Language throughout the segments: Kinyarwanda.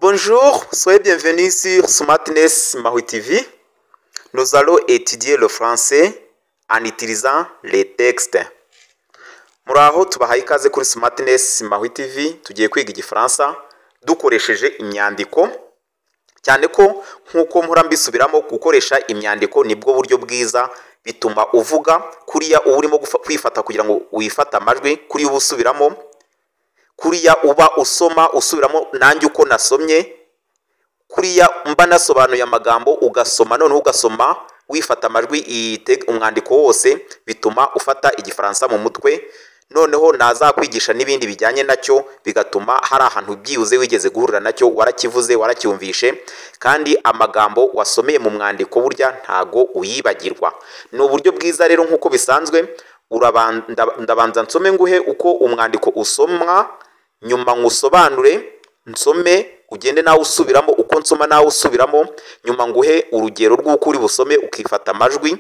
Bonjour, soyez bienvenus sur Smartness Maui TV. Nous allons étudier le français en utilisant les textes. Muraho tubahaye ikaze kuri Smartness Maui TV, tugiye kwiga igifaransa dukoresheje imyandiko. Cyane ko nkuko mpora mbisubiramo, gukoresha imyandiko nibwo buryo bwiza, bituma uvuga kuriya urimo kwifata kugira ngo wifate amajwi, kuriya uba usubiramo, kuriya uba usoma usubiramo nanjye uko nasomye, kuriya mba nasobanuye amagambo ugasoma noneho ugasoma wifata amajwi umwandiko wose, bituma ufata igifaransa mu mutwe, noneho nazakwigisha n'ibindi bijyanye nacyo, bigatuma hari ahantu byibuze wigeze guhurira nacyo, warakivuze waracyumvishe, kandi amagambo wasomeye mu mwandiko burya ntago uyibagirwa. Ni uburyo bwiza rero nk'uko bisanzwe, ndabanza nsome nguhe uko umwandiko usomwa, nyuma ngusobanure nsome ugende nawe usubiramo uko nsoma nawe usubiramo, nyuma nguhe urugero rw'uko uri busome ukifata amajwi,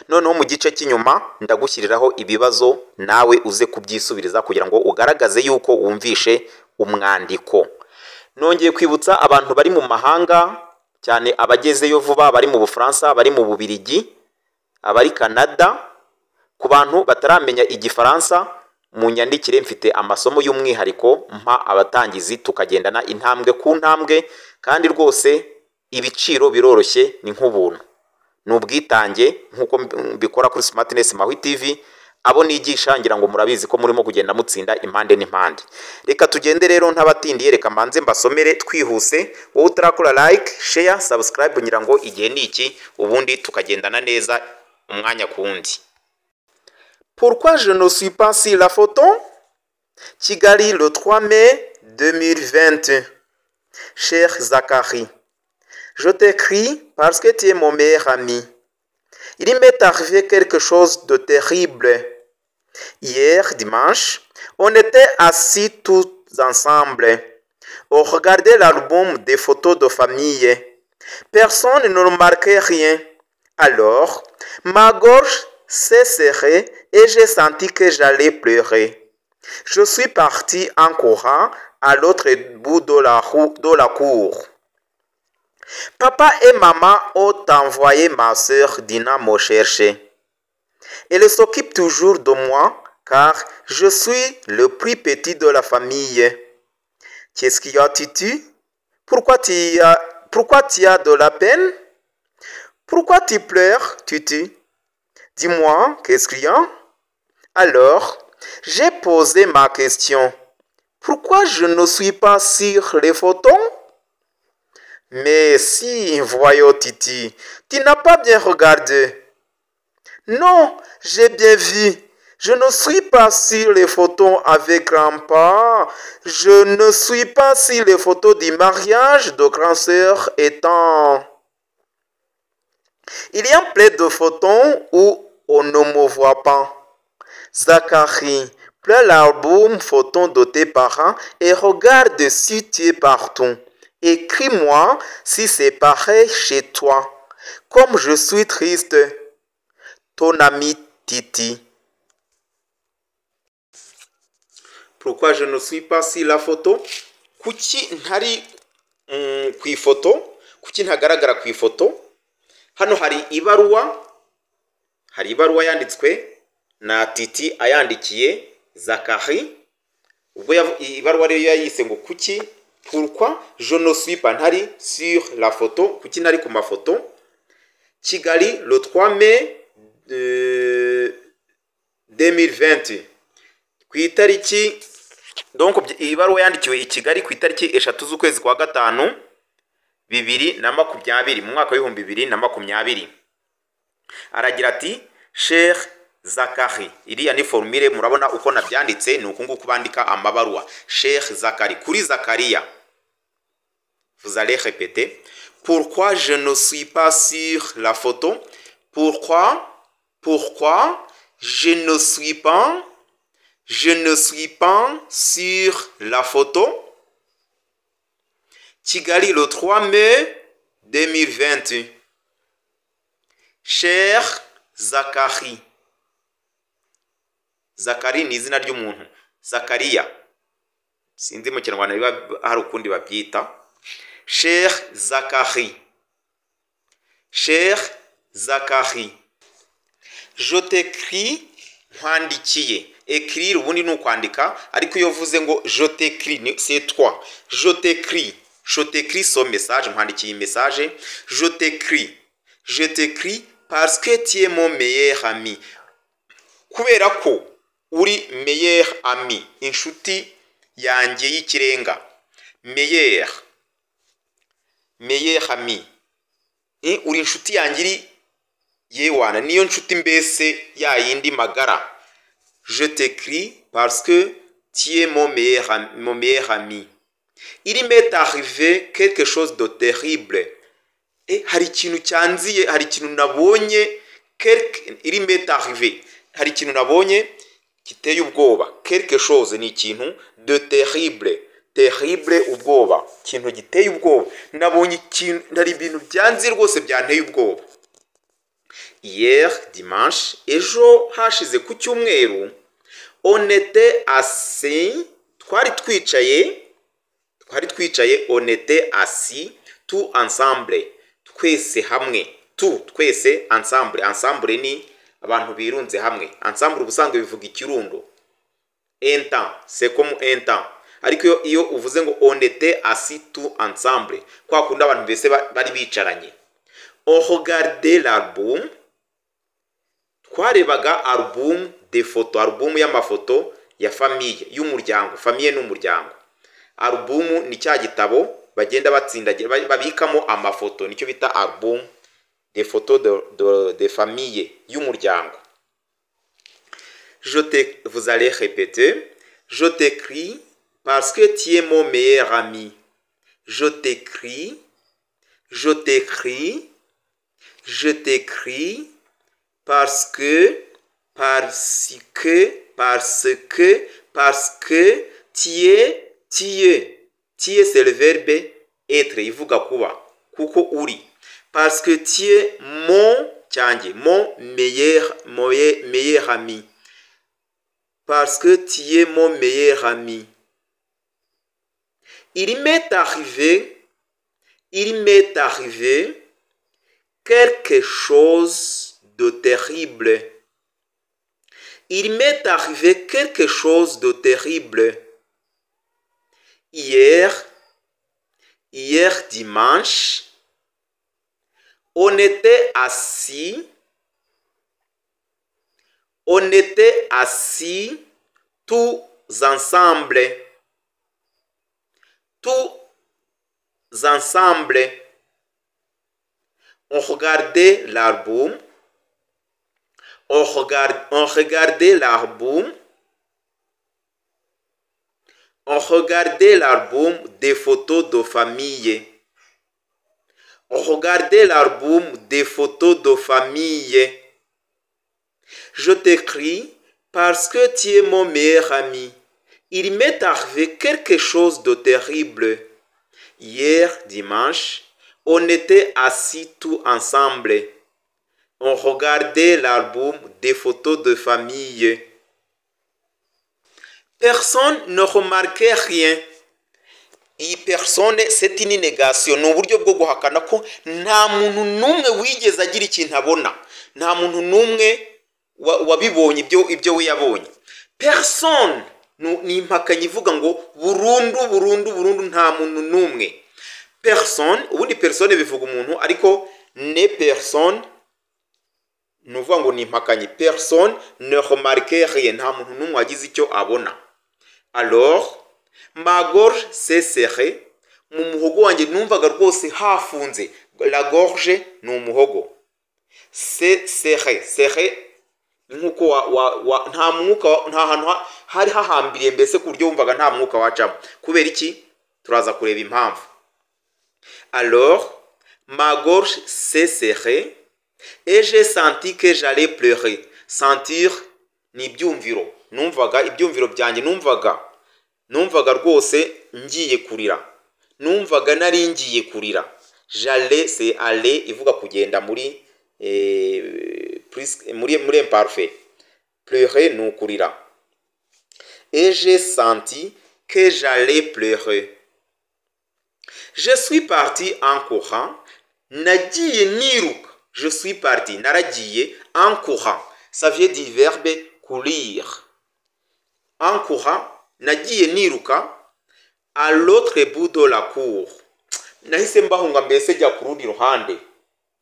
noneho mu gice cy'inyuma ndagushyiriraho ibibazo nawe uze kubyisubiriza kugira ngo ugaragaze yuko wumvishe umwandiko. Nongeye kwibutsa abantu bari mu mahanga, cyane abagezeyo vuba, bari mu Bufaransa, bari mu Bubiligi, abari Canada, ku bantu bataramenya igifaransa, mu nyandikire mfite amasomo y'umwihariko mpa abatangizi, tukagendana intambwe ku ntambwe, kandi rwose ibiciro biroroshye, ni nk'ubuntu, ni ubwitange nk'uko mbikora kuri Smartness Maui TV. Abo nigisha ngira ngo murabizi ko murimo kugenda mutsinda impande n'impande. Reka tugende rero ntabatindiye, reka mbanze mbasomere twihuse. Wowe utarakora like, share, subscribe ngira ngo igihe ni iki, ubundi tukagendana neza umwanya ku wundi. Pourquoi je ne suis pas sur la photo? Kigali, le 3 mai 2020. Cher Zachary, je t'écris parce que tu es mon meilleur ami. Il m'est arrivé quelque chose de terrible. Hier, dimanche, on était assis tous ensemble. On regardait l'album des photos de famille. Personne ne remarquait rien. Alors, ma gorge s'est serrée et j'ai senti que j'allais pleurer. Je suis parti en courant à l'autre bout de la cour. Papa et maman ont envoyé ma sœur Dina me chercher. Elle s'occupe toujours de moi car je suis le plus petit de la famille. Qu'est-ce qu'il y a, Titi? Pourquoi tu as de la peine? Pourquoi tu pleures, Titi? Dis-moi, qu'est-ce qu'il y a? Alors, j'ai posé ma question. Pourquoi je ne suis pas sur les photos? Mais si, voyons Titi, tu n'as pas bien regardé. Non, j'ai bien vu. Je ne suis pas sur les photos avec grand-papa. Je ne suis pas sur les photos du mariage de grand-sœur et tant. Il y a plein de photos où on ne me voit pas. Zachary, prends l'album photo de tes parents et regarde si tu es partout. Écris-moi si c'est pareil chez toi. Comme je suis triste. Ton ami Titi. Pourquoi je ne suis pas sur la photo? Kuki ntari ku ifoto? Kuki ntagaragara ku ifoto? Hano hari ibaruwa yanditswe na Titi ayandikiye Zachary. Ubwo ibaruwa rero yayise ngo kuki, pourquoi je ne suis pas ntari sur la photo, kuki ntari ku mafoto. Kigali, le 3 mai 2020. Ku itariki, donc ibaruwa yandikiwe i Kigali ku itariki 3 z'ukwezi kwa gatanu 2020, mu mwaka wa 2020. Aragira ati, cher Zachary, iriya ni formule murabona uko nabyanditse, ni uko nguko bandika amabaruwa. Cher Zachary, kuri Zakaria. Vous allez répéter. Pourquoi je ne suis pas sur la photo? Pourquoi je ne suis pas sur la photo? Kigali, le 3 mai 2020. Cher Zachary. Zachary ni izina ry'umuntu. Zakaria. sinzi mu Kinyarwanda biba hari ukundi babyita. Cher Zacharie, cher Zacharie, je t'écris, nkwandikiye. Écrire ubundi ni ukwandika, ariko iyo uvuze ngo je t'écris c'est toi. Je t'écris ce message, nkwandikiye message. Je t'écris parce que tu es mon meilleur ami. Kubera ko uri meilleur ami, inshuti yanjye y'ikirenga. Meilleur ami, uri inshuti yanjye iri yewana, niyo nshuti mbese ya yindi magara. Je t'écris parce que tu es mon meilleur ami. Il m'est arrivé quelque chose de terrible. Hari ikintu cyanziye, hari ikintu nabonye, il m'est arrivé, hari ikintu nabonye kiteye ubwoba. Quelque chose ni ikintu de terrible. Terrible, ubwoba, ikintu giteye ubwoba. Nabonye ikintu, hari ibintu byanze rwose byanteye ubwoba. Hier dimanche, ejo hashize ku cyumweru, on était assis, twari twicaye, on était assis tout ensemble, twese hamwe, twese ensemble ni abantu birunze hamwe. Ensemble ubusanzwe bivuga ikirundo. Un temps, c'est comme un temps. Ariko iyo uvuze ngo on était assis tout ensemble, kwa kundi abantu bese bari bicaranye. On regardait l'album, twarebaga album de photo, album y'amafoto ya famille, y'umuryango. Famille n'umuryango. Album ni cya gitabo bagenda batsindagira babikamo amafoto, nicyo bita album de photo de famille, y'umuryango. Vous allez répéter. Je t'écris parce que tu es mon meilleur ami. Je t'écris parce que tu es, c'est le verbe être, ivuga kuba, kuko uri. Parce que tu es mon meilleur ami. Parce que tu es mon meilleur ami. Il m'est arrivé quelque chose de terrible. Il m'est arrivé quelque chose de terrible. Hier dimanche, on était assis tous ensemble. On regardait l'album. On regardait des photos de famille. On regardait l'album des photos de famille. Je t'écris parce que tu es mon meilleur ami. Il m'est arrivé quelque chose de terrible. Hier, dimanche, on était assis tous ensemble. On regardait l'album des photos de famille. Personne ne remarquait rien. Iyi personne, c'est une négation. Ni uburyo bwo guhakana ko nta muntu n'umwe wigeze agira ikintu abona. Nta muntu n'umwe wabibonye ibyo we yabonye. Personne ni impakanyi ivuga ngo burundu nta muntu n'umwe. Personne, ubundi personne bivuga umuntu, ariko ne personne nuvuga ngo ni impakanyi. Personne ne remarquait rien, nta muntu n'umwe wagize icyo abona. Alors ma gorge s'est serrée, mu muhogo wanjye numvaga rwose hafunze. La gorge ni umuhogo. C'est serré nkuko nta hantu hari hahambiriye, mbese ku buryo wumvaga nta mwuka wacamo. Kubera iki? Turaza kureba impamvu. Alors ma gorge s'est serrée et j'ai senti que j'allais pleurer. Sentir ni ibyumviro. Numvaga ibyumviro byanjye, numvaga rwose ngiye kurira. Numvaga nari ngiye kurira. J'allais, c'est aller, ivuga kugenda muri imparfait. Pleurer ni ukurira. Et j'ai senti que j'allais pleurer. Je suis parti en courant. Nagiye niruka. Je suis parti. Naragiye en courant. Ça vient du verbe courir. En courant, nagiye niruka à l'autre bout de la cour. Nahise mbahunga mbese jya ku rundi ruhande.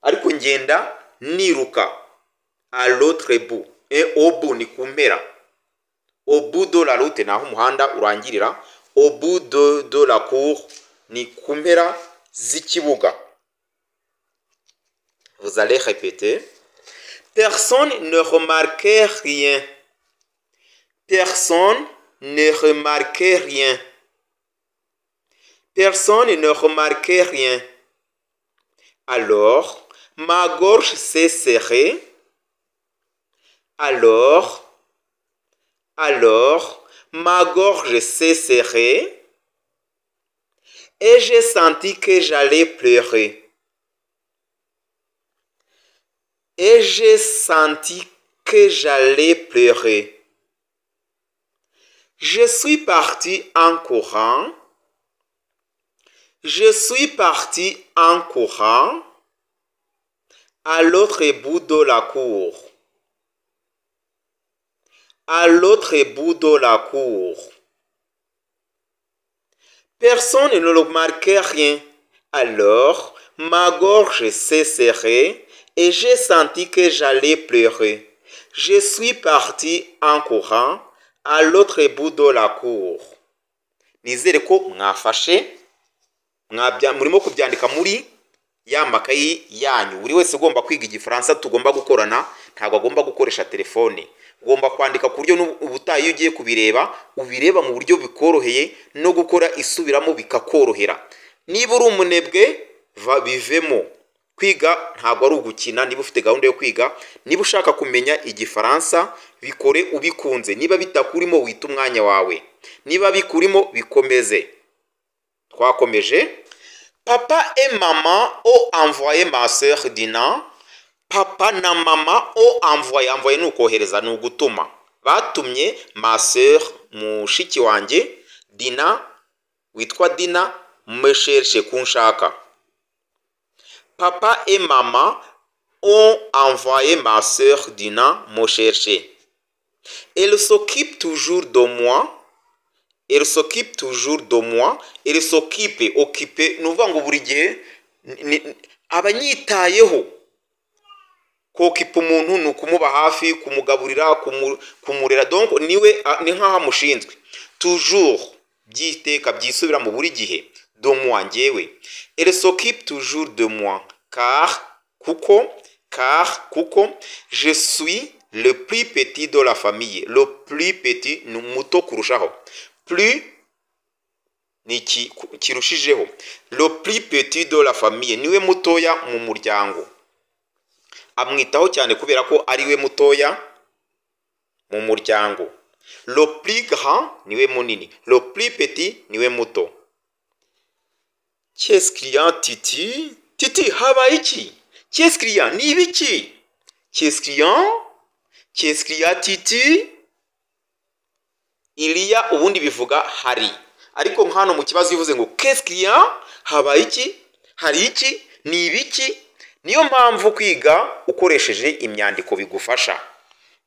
Ariko ngenda niruka à l'autre bout. Et au bout ni kumpera. Au bout de la route naho umuhanda urangirira. Au bout de la cour ni kumpera z'ikibuga. Vous allez répéter. Personne ne remarquait rien. Personne ne remarquait rien. Personne ne remarquait rien. Alors, ma gorge s'est serrée. Alors, ma gorge s'est serrée. Et j'ai senti que j'allais pleurer. Et j'ai senti que j'allais pleurer. Je suis parti en courant. Je suis parti en courant à l'autre bout de la cour. À l'autre bout de la cour. Personne ne remarquait rien. Alors, ma gorge s'est serrée et j'ai senti que j'allais pleurer. Je suis parti en courant à l'autre bout de la cour. Nizere ko mwafashe murimo kubyandika muri ya makayi yanyu. Buri wese ugomba kwiga igifaransa tugomba gukorana, ntabwo agomba gukoresha telefone. Ugomba kwandika ku buryo ubutaha iyo ugiye kubireba ubireba mu buryo bikoroheye no gukora isubiramo bikakorohera. Niba uri umunebwe bivemo. Kwiga ntabwo ari ugukina. Niba ufite gahunda yo kwiga, niba ushaka kumenya igifaransa bikore ubikunze. Niba bitakurimo wita umwanya wawe, niba bikurimo bikomeze. Twakomeje. Papa et maman ont envoyé ma sœur Dina. Papa na mama ont envoyé nukohereza nugutuma. Batumye ma sœur mushiki wanjye Dina witwa Dina me chercher kunshaka. Papa et maman ont envoyé ma sœur Dina me chercher. Elle s'occupe toujours de moi. Elle s'occupe toujours de moi. Elle s'occupe, occupe, nuvuga ngo buri gihe abanyitayeho. Kokipa umuntu ni ukumuba hafi, kumugaburira, kumurera. Donc niwe ni nkaho amushinzwe. Toujours byiteka byisubira mu buri gihe. De moi njyewe. Elle s'occupe toujours de moi. Car kuko je suis le plus petit de la famille. Le plus petit ni muto kurushaho. Plus ni kirushijeho. Le plus petit de la famille niwe mutoya mu muryango. Amwitaho cyane kubera ko ari we mutoya mu muryango. Le plus grand niwe munini. Le plus petit niwe muto. Qu'est-ce qu'il y a Titi? Titi habaye iki? Qu'est-ce qu'il y a? Ni ibiki? Qu'est-ce qu'il y a? Qu'est-ce qu'il y a Titi? Il y a ubundi bivuga hari. Ariko nkano mu kibazo bivuze ngo qu'est-ce qu'il y a? Habaye iki? Hari iki? Ni ibiki? Niyo mpamvu kwiga ukoresheje imyandiko bigufasha.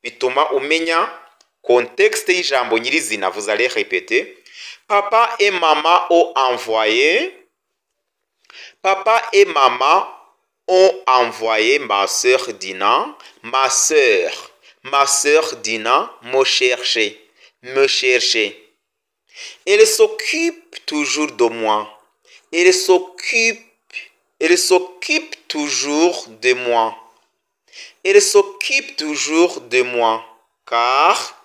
Bituma umenya contexte y'ijambo nyirizina. Vous allez répéter. Papa et maman ont envoyé. Papa et maman ont envoyé ma sœur Dina. Ma sœur Dina me chercher. Me chercher. Elle s'occupe toujours de moi. Elle s'occupe toujours de moi. Elle s'occupe toujours de moi. Car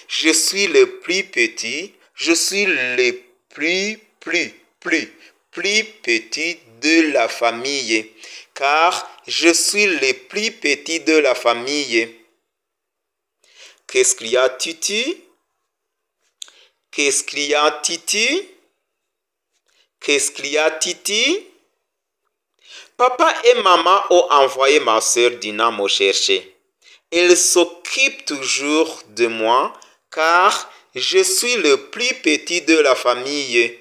je suis le plus petit. Je suis le plus petit de la famille. Car je suis le plus petit de la famille. Qu'est-ce qu'il y a, Titi? Qu'est-ce qu'il y a, Titi? Qu'est-ce qu'il y a, Titi? Papa et maman ont envoyé ma sœur Dina me chercher. Elle s'occupe toujours de moi car Je suis le plus petit de la famille.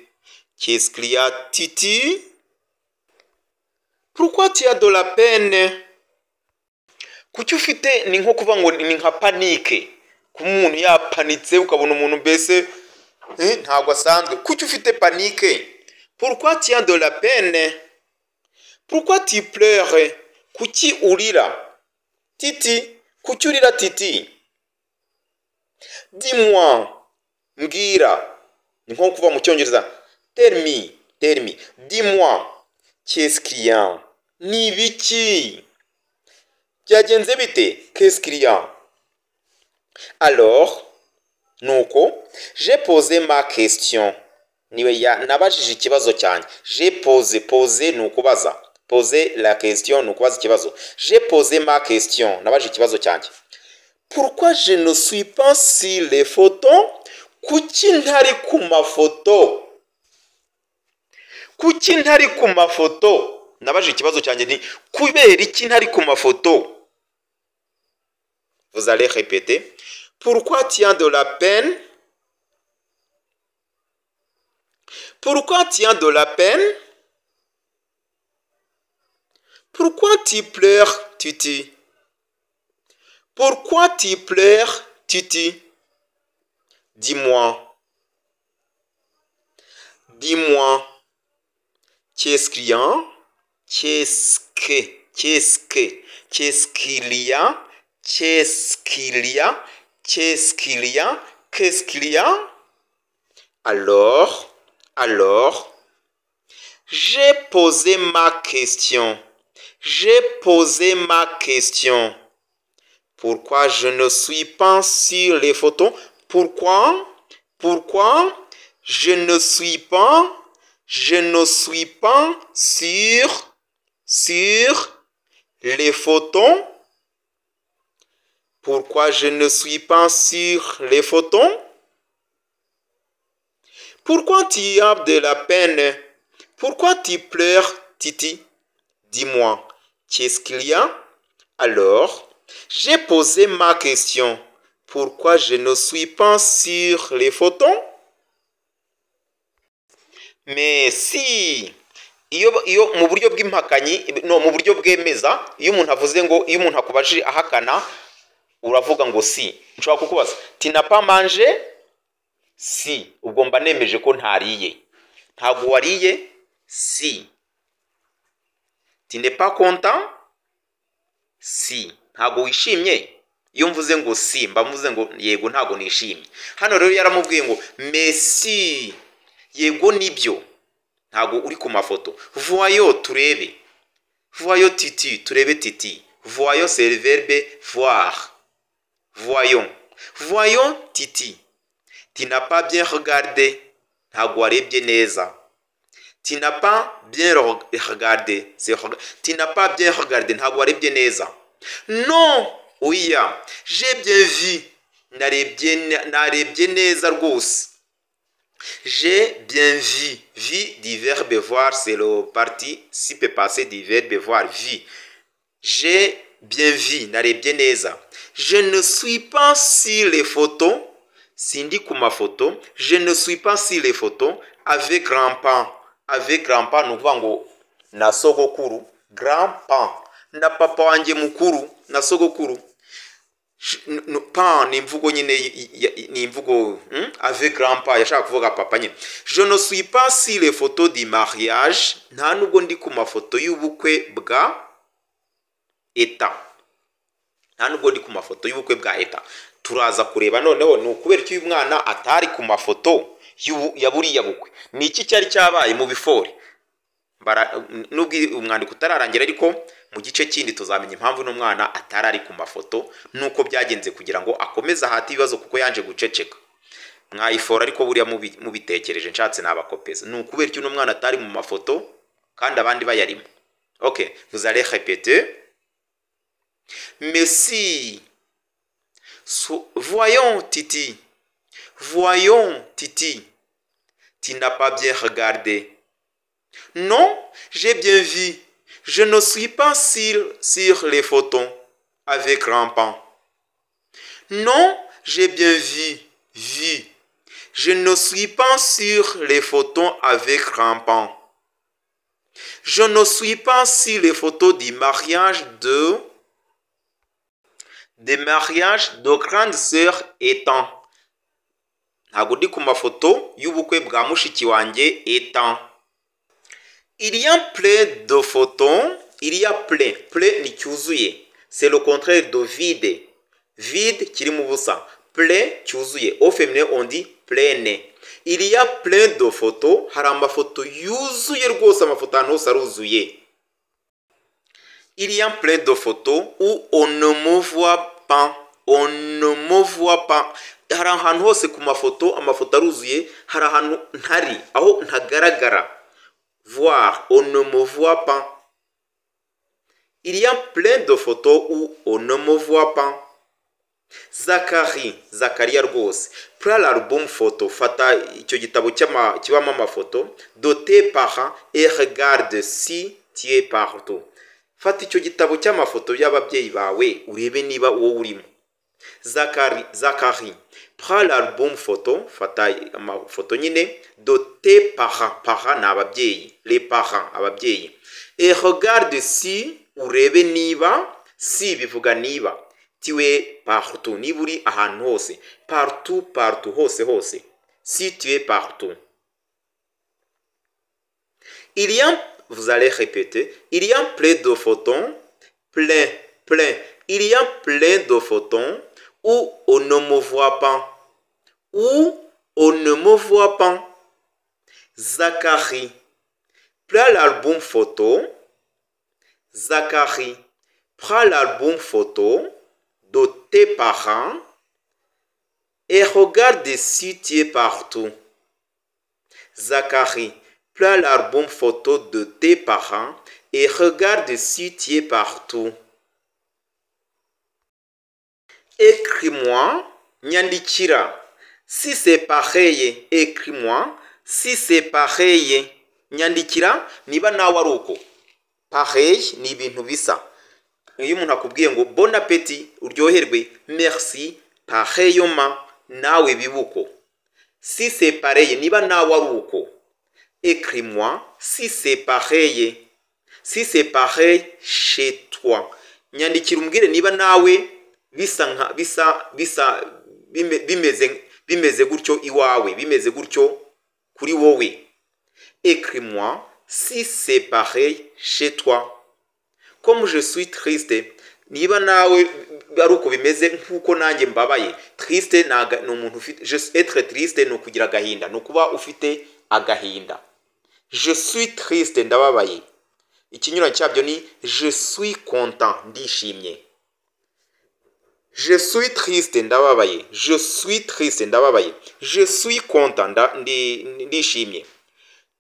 Qu'excria Titi. Pourquoi tu as de la peine? Kuki ufite ni nko kuvuga ngo ni nka panike. Kuba umuntu yapanitse ukabona umuntu mbese ntabwo asanzwe. Kuki ufite panike? Pourquoi tu as de la peine? Pourquoi tu pleures? Kuki urira? Titi, kuki urira Titi? Dis-moi, mbwira. Ni nko kuva mu cyongereza. Tell me. Dis-moi. Qu'est-ce qu'il y a? Ni biki? Byagenze bite? Qu'est-ce qu'il y a? Alors, nuko, j'ai posé ma question. Niwe nabajije ikibazo cyanjye. J'ai posé nukubaza. Poser la question nukubaza ikibazo. J'ai posé ma question. Nabajije ikibazo cyanjye. Pourquoi je ne suis pas sur les photos? Kuki ntari ku mafoto? Kuki ntari ku mafoto? Nabajije ikibazo cyanjye ni kubera iki ntari ku mafoto? Vous allez répéter. Pourquoi tu as de la peine? Pourquoi tu as de la peine? Pourquoi tu pleures, Titi? Pourquoi tu pleures, Titi? Dis-moi. Dis-moi. Qu'est-ce qu'il y a? Qu'est-ce qu'il y a? Qu'est-ce qu'il y a? Alors, j'ai posé ma question. Pourquoi je ne suis pas sur les photos? Pourquoi je ne suis pas sur les photos? Pourquoi je ne suis pas sur les photos? Pourquoi tu as de la peine? Pourquoi tu pleures, Titi? Dis-moi, qu'est-ce qu'il y a? Alors, j'ai posé ma question. Pourquoi je ne suis pas sur les photos? Mais si iyo mu buryo bw'impakanyi no mu buryo bwemeza iyo umuntu avuze ngo iyo umuntu akubajije ahakana uravuga ngo si. Nshobora kukubaza tu n'as pas mangé? Si. Ubwo mba nemeje ko ntariye. Ntabwo wariye? Si. Tu n'es pas content? Si. Ntabwo wishimye? Iyo mvuze ngo si mba mvuze ngo yego ntabwo nishimye. Hano rero yaramubwiye ngo merci. Yego nibyo. Ntabwo uri ku mafoto. Voyons turebe. Voyons Titi, turebe Titi. Voyons c'est le verbe voir. Voyons. Voyons Titi. Tu n'as pas bien regardé. Ntabwo warebye neza. Tu n'as pas bien regardé. Tu n'as pas bien regardé. Ntabwo warebye neza. Non. Oya. J'ai bien vu. Narebye neza rwose. J'ai bien vu. Vu du verbe voir, c'est le participe passé du verbe voir. Vu. J'ai bien vu. Narebye neza. Je ne suis pas sur les photos. Sindi ku mafoto. Je ne suis pas sur les photos avec grand-pa. Avec grand-pa ni ukuvuga ngo na sogokuru. Grand-pa. Na papa wanjye mukuru. Na sogokuru. Pa ni imvugo nyine ni imvugo avec grand-pa yashaka kuvuga papa nyine. Je ne suis pas sur les photos du mariage. Nta nubwo ndi ku mafoto y'ubukwe bwa eta. Nta nubwo ndi ku mafoto y'ubukwe bwa eta. Turaza kureba noneho ni ukubera ko uyu mwana atari ku mafoto ya buriya bukwe. Ni iki cyari cyabaye mu bifore? Nubwo umwandiko utararangira ariko mu gice kindi tuzamenya impamvu n'umwana atari ari ku mafoto nuko byagenze kugira ngo akomeze ahati ibibazo kuko yanje guceceka. Mwayifora ariko buriya mubitekereje nshatse nabakopeza. Ni ukubera ko uno mwana atari mu mafoto kandi abandi bayarimo. OK, vous allez répéter. Merci. Voyons Titi. Voyons Titi. Tu n'as pas bien regardé. Non, j'ai bien vu. Je ne suis pas sur les photos avec grand-pa. Non, j'ai bien vu. Je ne suis pas sur les photos avec grand-père. Je ne suis pas sur les photos du mariage de grande sœur Ethan. Ntabwo ndi ku mafoto y'ubukwe bwa mushiki wanjye Ethan. Il y a plein de photos. Il y a plein. Plein ni cyuzuye. C'est le contraire de vide. Vide kirimo ubusa. Plein cyuzuye. Au féminin on dit pleine. Il y a plein de photos. Hari amafoto yuzuye rwose, amafoto ahantu hose aruzuye. Il y a plein de photos où on ne me voit pas. On ne me voit pas. Hari ahantu hose ku mafoto, amafoto aruzuye, hari ahantu ntari, aho ntagaragara. Voir, on ne me voit pas. Il y a plein de photos où on ne me voit pas. Zakaria rwose. Prends l'album photo, fata icyo gitabo kibamo amafoto, de tes parents et regarde si tu es partout. Fata icyo gitabo cy'amafoto y'ababyeyi bawe urebe niba uwo urimo. Zachary, prends l'album photo, fata amafoto nyine, de tes parents, parents ni ababyeyi, les parents ababyeyi, et regarde si urebe niba, si bivuga niba, tu es partout, niba uri ahantu hose, partout, hose hose, si tu es partout. Il y a, vous allez répéter, il y a plein de photos, plein, il y a plein de photos où on ne me voit pas. Où on ne me voit pas. Zachary, prends l'album photo. Zachary, prends l'album photo de tes parents et regarde si tu es partout. Zachary, prends l'album photo de tes parents et regarde si tu es partout. Écris-moi, nyandikira. Si c'est pareil, écris-moi. Si c'est pareil, nyandikira niba nawe ari uko. Pareil ni ibintu bisa. Iyo umuntu akubwiye ngo bon appétit, uryoherwe, merci, pareillement, nawe bibuko. Si c'est pareil, niba nawe ari uko. Écris-moi si c'est pareil. Si c'est pareil chez toi. Nyandikira umbwire niba nawe bimeze gutyo iwawe, bimeze gutyo kuri wowe. Écris-moi si c'est pareil chez toi. Comme je suis triste, niba nawe ari uko bimeze nkuko nanjye mbabaye. Triste ni umuntu ufite, être triste ni ukugira agahinda, ni ukuba ufite agahinda. Je suis triste, ndababaye. Ikinyuranyo cyabyo ni je suis content, ndishimye. Je suis triste, ndababaye. Je suis triste, ndababaye. Je suis content, ndishimye.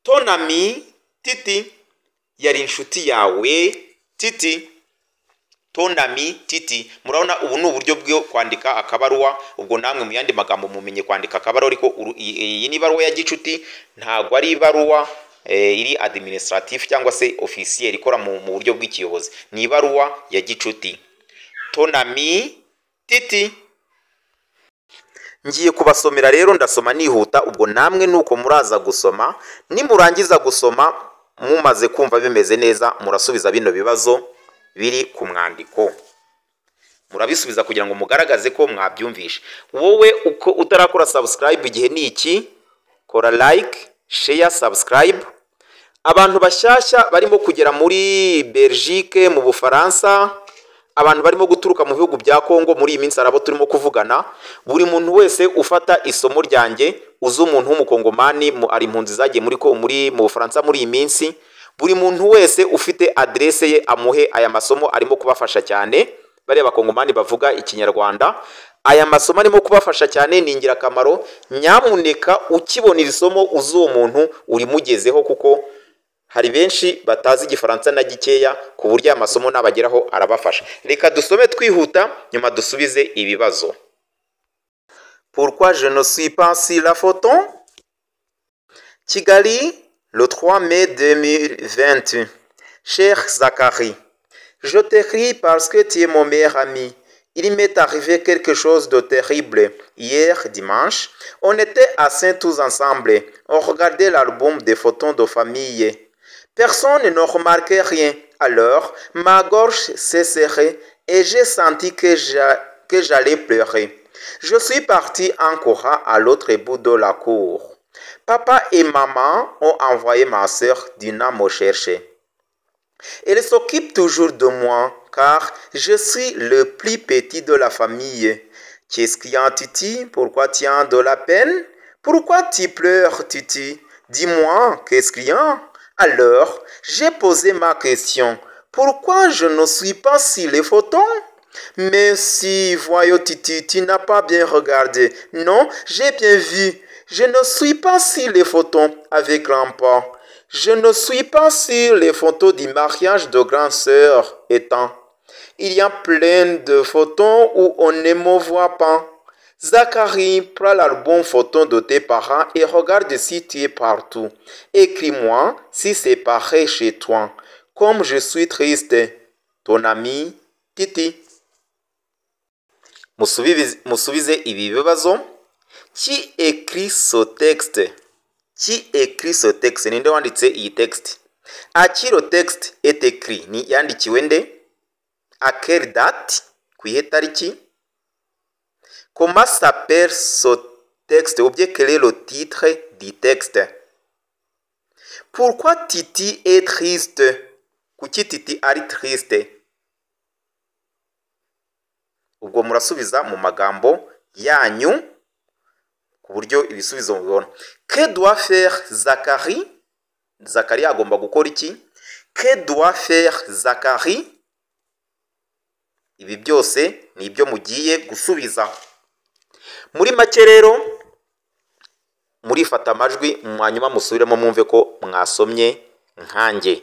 Ton ami Titi yari inshuti yawe. Titi, ton ami Titi. Murabona ubu ni uburyo bwo kwandika akabaruwa. Ubwo namwe mu yandi magambo mumenye kwandika akabaruwa, ariko iyi ni ibaruwa ya gicuti, ntabwo ari ibaruwa iri administratif cyangwa se officiel ikora mu buryo bw'ikiyobozi. Ni ibaruwa ya gicuti. Ton ami Titi. Ngiye kubasomera rero, ndasoma nihuta, ubwo namwe nuko muraza gusoma. Nimurangiza gusoma mumaze kumva bimeze neza, murasubiza bino bibazo biri ku mwandiko. Murabisubiza kugira ngo mugaragaze ko mwabyumvishe. Wowe uko utarakora subscribe igihe ni iki, kora like, share, subscribe. Abantu bashyashya barimo kugera muri Belgique, mu Bufaransa, abantu barimo guturuka mu bihugu bya Kongo, muri iyi minsi arabo turimo kuvugana. Buri muntu wese ufata isomo ryanjye, uzi umuntu w'umukongomani ari impunzi zagiye muri mu Bufaransa muri iyi minsi, buri muntu wese ufite adresse ye amuhe aya masomo, arimo kubafasha cyane. Bariya bakongomani bavuga ikinyarwanda, aya masomo arimo kubafasha cyane, ni ingirakamaro. Nyamuneka ukibona iri somo uzi uwo muntu urimugezeho, kuko hari benshi batazi igifaransa na gikeya, ku buryo amasomo nabageraho arabafasha. Reka dusome twihuta, nyuma dusubize ibibazo. Pourquoi je ne suis pas sur la photo? Kigali, le 3 mai 2020. Cher Zachary, je t'écris parce que tu es mon meilleur ami Il m'est arrivé quelque chose de terrible. Hier, dimanche, on était assis tous ensemble. On regardait l'album des photos de famille. Personne ne remarquait rien. Alors, ma gorge s'est serrée et j'ai senti que j'allais pleurer. Je suis parti en courant à l'autre bout de la cour. Papa et maman ont envoyé ma sœur Dina me chercher. Elle s'occupe toujours de moi car je suis le plus petit de la famille. Qu'est-ce qu'il y a, Titi? Pourquoi tu as de la peine? Pourquoi tu pleures, Titi? Dis-moi, qu'est-ce qu'il y a? Alors, j'ai posé ma question. Pourquoi je ne suis pas sur les photos? Mais si, voyons, Titi, tu n'as pas bien regardé. Non, j'ai bien vu. Je ne suis pas sur les photos avec grand-père. Je ne suis pas sur les photos du mariage de grand-sœur étant. Il y a plein de photos où on ne me voit pas. Zacharie, prends l'album photo de tes parents et regarde si tu es partout. Écris-moi si c'est pareil chez toi. Comme je suis triste. Ton ami Titi. Musubize ibi bibazo. Qui écrit ce texte? Qui écrit ce texte? Ninde wanditse iyi texte? À qui le texte est écrit? Ni yandikiwe nde? À quelle date? Kuihe tariki? Comment s'appelle ce texte? Ou bien quel est le titre du texte? Pourquoi Titi est triste? Kuki Titi ari triste? Ubwo murasubiza mu magambo yanyu ku buryo ibisubizo mubibona. Que doit faire Zacharie? Zacharie agomba gukora iki? Que doit faire Zacharie? Ibi byose ni ibyo mugiye gusubiza. Muri make rero murifata amajwi mwanyuma musubiremo mwumve ko mwasomye nkanjye.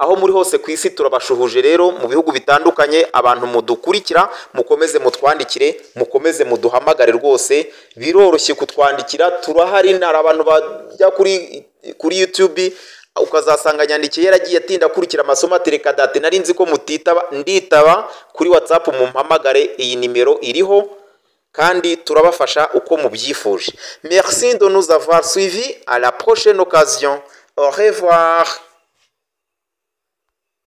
Aho muri hose ku isi turabashuhuje rero mu bihugu bitandukanye, abantu mudukurikira mukomeze mutwandikire, mukomeze muduhamagare rwose, biroroshye kutwandikira, turahari. Nari abantu bajya kuri YouTube ukazasanga nyandikiye yaragiye atinda akurikira amasomo atereka date, nari nzi ko mutitaba, nditaba kuri WhatsApp mumpamagare, iyi nimero iriho kandi turabafasha uko mubyifuje. Merci de nous avoir suivis, à la prochaine occasion. Au revoir.